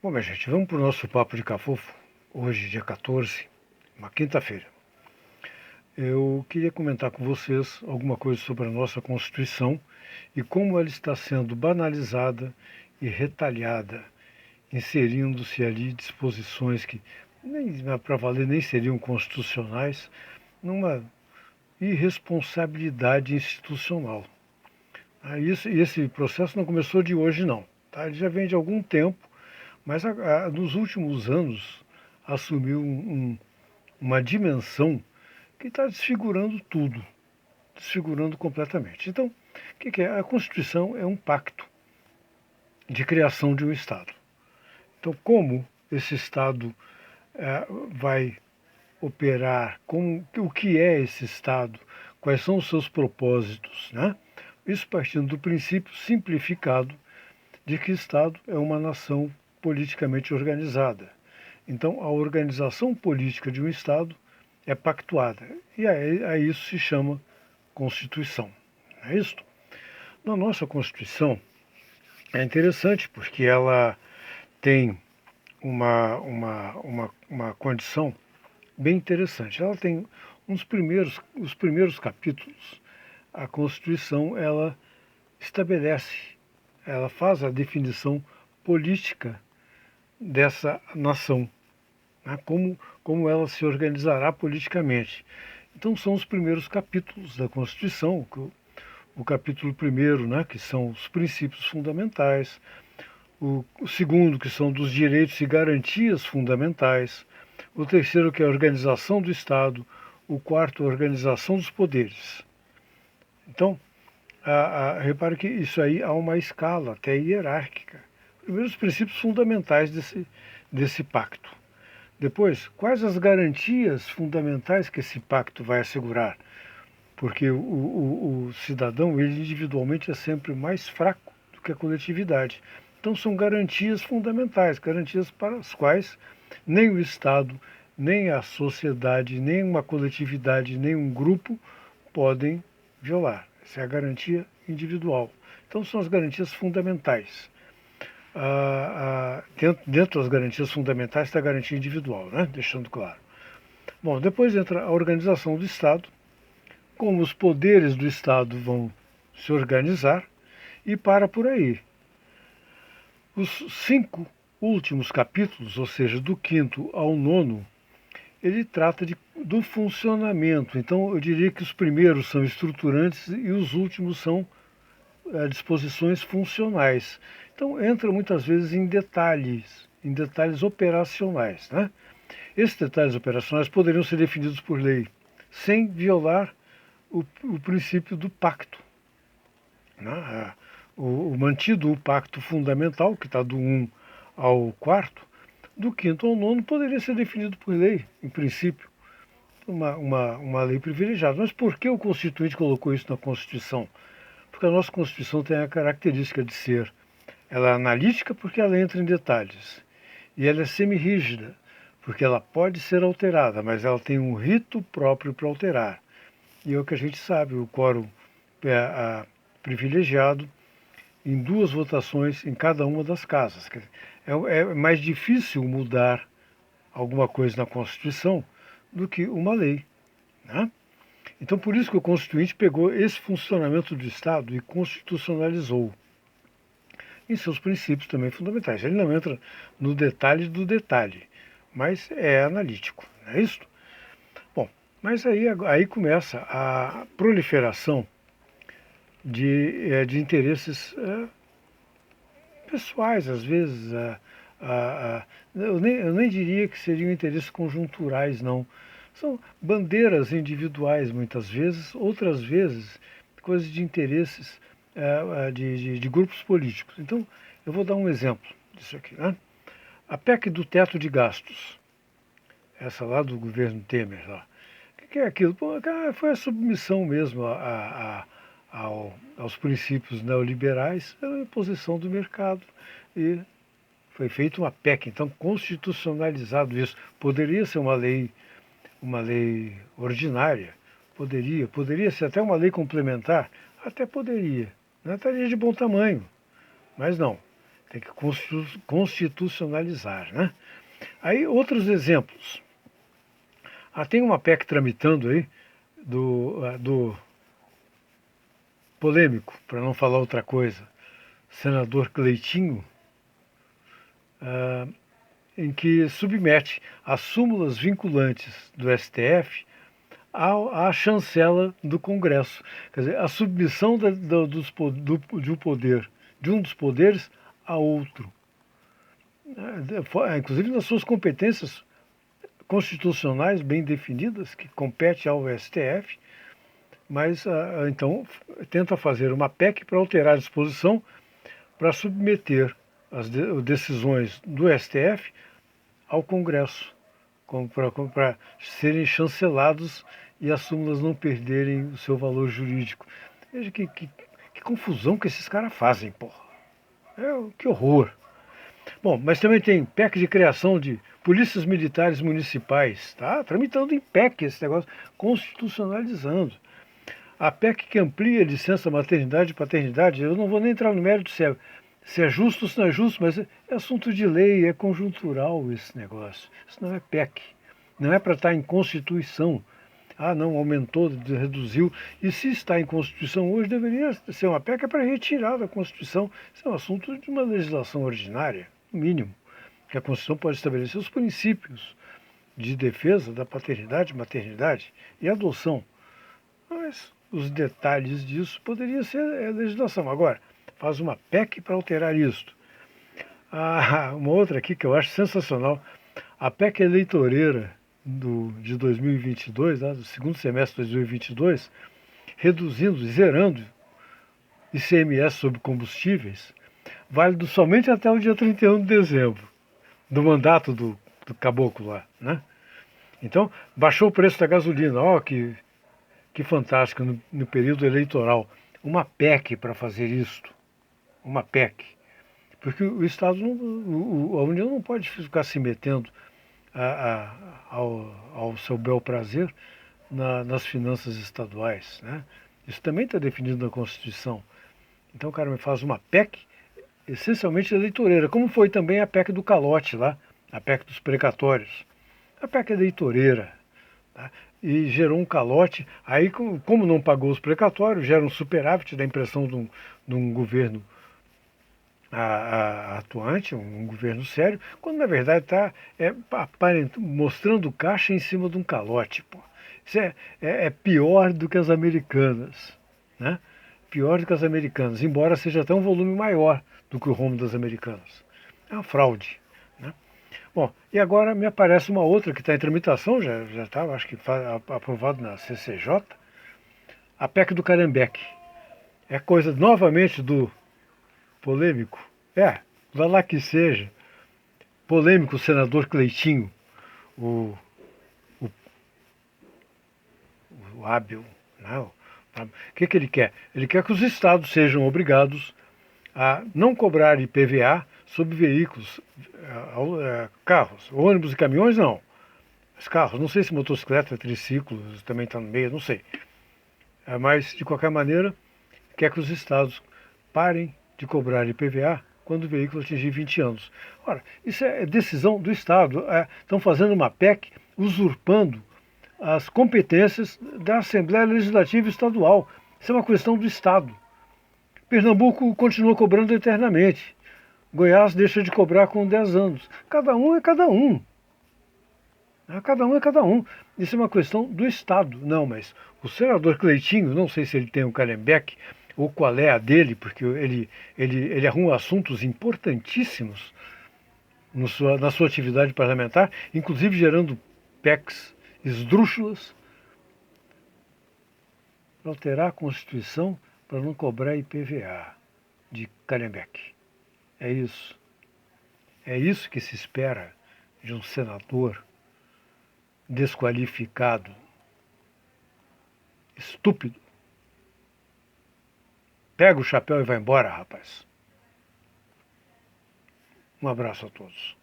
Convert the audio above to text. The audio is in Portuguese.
Bom, minha gente, vamos para o nosso papo de cafofo. Hoje, dia 14, uma quinta-feira. Eu queria comentar com vocês alguma coisa sobre a nossa Constituição e como ela está sendo banalizada e retalhada, inserindo-se ali disposições que, para valer, nem seriam constitucionais, numa irresponsabilidade institucional. Esse processo não começou de hoje, não. Tá? Ele já vem de algum tempo, mas nos últimos anos assumiu uma dimensão que está desfigurando tudo, desfigurando completamente. Então, o que é? A Constituição é um pacto de criação de um Estado. Então, como esse Estado vai operar, o que é esse Estado, quais são os seus propósitos, né? Isso partindo do princípio simplificado de que Estado é uma nação politicamente organizada. Então, a organização política de um Estado é pactuada. E a isso se chama Constituição. Não é isso? Na nossa Constituição, é interessante porque ela tem uma condição bem interessante. Ela tem os primeiros capítulos, a Constituição ela estabelece, ela faz a definição política dessa nação, né? Como ela se organizará politicamente. Então são os primeiros capítulos da Constituição, o capítulo primeiro, né, que são os princípios fundamentais, o segundo, que são dos direitos e garantias fundamentais, o terceiro, que é a organização do Estado, o quarto, a organização dos poderes. Então, repare que isso aí há uma escala até hierárquica. Primeiro, os princípios fundamentais desse pacto. Depois, quais as garantias fundamentais que esse pacto vai assegurar? Porque o cidadão, ele individualmente é sempre mais fraco do que a coletividade. Então são garantias fundamentais, garantias para as quais nem o Estado, nem a sociedade, nem uma coletividade, nem um grupo podem violar. Essa é a garantia individual. Então são as garantias fundamentais. Dentro das garantias fundamentais está a garantia individual, né? Deixando claro. Bom, depois entra a organização do Estado, como os poderes do Estado vão se organizar, e para por aí. Os 5 últimos capítulos, ou seja, do 5º ao 9º, ele trata do funcionamento. Então, eu diria que os primeiros são estruturantes e os últimos são disposições funcionais. Então, entra muitas vezes em detalhes operacionais, né? Esses detalhes operacionais poderiam ser definidos por lei, sem violar o princípio do pacto, né? Mantido o pacto fundamental, que está do 1 ao 4º, do 5º ao 9º poderia ser definido por lei, em princípio, uma lei privilegiada. Mas por que o Constituinte colocou isso na Constituição? Porque a nossa Constituição tem a característica de ser, ela é analítica porque ela entra em detalhes, e ela é semi-rígida, porque ela pode ser alterada, mas ela tem um rito próprio para alterar. E é o que a gente sabe, o quórum é privilegiado em 2 votações em cada uma das casas. É mais difícil mudar alguma coisa na Constituição do que uma lei, né? Então, por isso que o Constituinte pegou esse funcionamento do Estado e constitucionalizou em seus princípios também fundamentais. Ele não entra no detalhe do detalhe, mas é analítico, não é isso? Bom, mas aí começa a proliferação de interesses pessoais, às vezes. Eu nem diria que seriam interesses conjunturais, não. São bandeiras individuais, muitas vezes, outras vezes, coisas de interesses de grupos políticos. Então, eu vou dar um exemplo disso aqui, né? A PEC do teto de gastos, essa lá do governo Temer, lá. O que é aquilo? Pô, foi a submissão mesmo aos princípios neoliberais, a imposição do mercado, e foi feita uma PEC, então constitucionalizado isso. Poderia ser uma lei ordinária, poderia ser até uma lei complementar, até poderia, né? Estaria de bom tamanho, mas não. Tem que constitucionalizar, né? Aí, outros exemplos. Tem uma PEC tramitando aí, do polêmico, para não falar outra coisa, senador Cleitinho, em que submete as súmulas vinculantes do STF à chancela do Congresso. Quer dizer, a submissão de um dos poderes a outro. Inclusive nas suas competências constitucionais bem definidas, que compete ao STF, mas então tenta fazer uma PEC para alterar a disposição para submeter as decisões do STF ao Congresso, para serem chancelados e as súmulas não perderem o seu valor jurídico. Veja que confusão que esses caras fazem, porra. Que horror. Bom, mas também tem PEC de criação de polícias militares municipais, tá? Tramitando em PEC esse negócio, constitucionalizando. A PEC que amplia a licença maternidade e paternidade, eu não vou nem entrar no mérito se é justo ou se não é justo, mas é assunto de lei, é conjuntural esse negócio. Isso não é PEC, não é para estar em Constituição. Não, aumentou, reduziu. E se está em Constituição hoje, deveria ser uma PEC para retirar da Constituição. Isso é um assunto de uma legislação ordinária, no mínimo. Que a Constituição pode estabelecer os princípios de defesa da paternidade, maternidade e adoção. Mas os detalhes disso poderia ser legislação. Agora, faz uma PEC para alterar isto. Uma outra aqui que eu acho sensacional, a PEC eleitoreira de 2022, do segundo semestre de 2022, reduzindo, zerando ICMS sobre combustíveis, válido somente até o dia 31 de dezembro, do mandato do caboclo lá, né? Então, baixou o preço da gasolina, que fantástico, no período eleitoral. Uma PEC para fazer isto, uma PEC. Porque o Estado, a União não pode ficar se metendo ao seu bel prazer nas finanças estaduais, né? Isso também está definido na Constituição. Então o cara me faz uma PEC essencialmente eleitoreira, como foi também a PEC do calote lá, a PEC dos precatórios. A PEC eleitoreira, tá? E gerou um calote. Aí, como não pagou os precatórios, gera um superávit da impressão de um governo atuante, um governo sério, quando na verdade está mostrando caixa em cima de um calote. Pô. Isso é pior do que as americanas, né? Pior do que as americanas, embora seja até um volume maior do que o rombo das americanas. É uma fraude, né? Bom, e agora me aparece uma outra que está em tramitação, já está, acho que aprovado na CCJ, a PEC do Calhambeque. É coisa novamente do polêmico? Vai lá que seja. Polêmico o senador Cleitinho, o hábil. Não. O que ele quer? Ele quer que os estados sejam obrigados a não cobrar IPVA sobre veículos, carros, ônibus e caminhões, não. Os carros, não sei se motocicleta, triciclos também está no meio, não sei. Mas, de qualquer maneira, quer que os estados parem de cobrar IPVA quando o veículo atingir 20 anos. Ora, isso é decisão do Estado. Estão fazendo uma PEC usurpando as competências da Assembleia Legislativa Estadual. Isso é uma questão do Estado. Pernambuco continua cobrando eternamente. Goiás deixa de cobrar com 10 anos. Cada um é cada um. Cada um é cada um. Isso é uma questão do Estado. Não, mas o senador Cleitinho, não sei se ele tem um Calhambeque ou qual é a dele, porque ele arruma assuntos importantíssimos na sua atividade parlamentar, inclusive gerando PECs esdrúxulas, para alterar a Constituição para não cobrar IPVA de Calhambeque. É isso. É isso que se espera de um senador desqualificado, estúpido. Pega o chapéu e vai embora, rapaz. Um abraço a todos.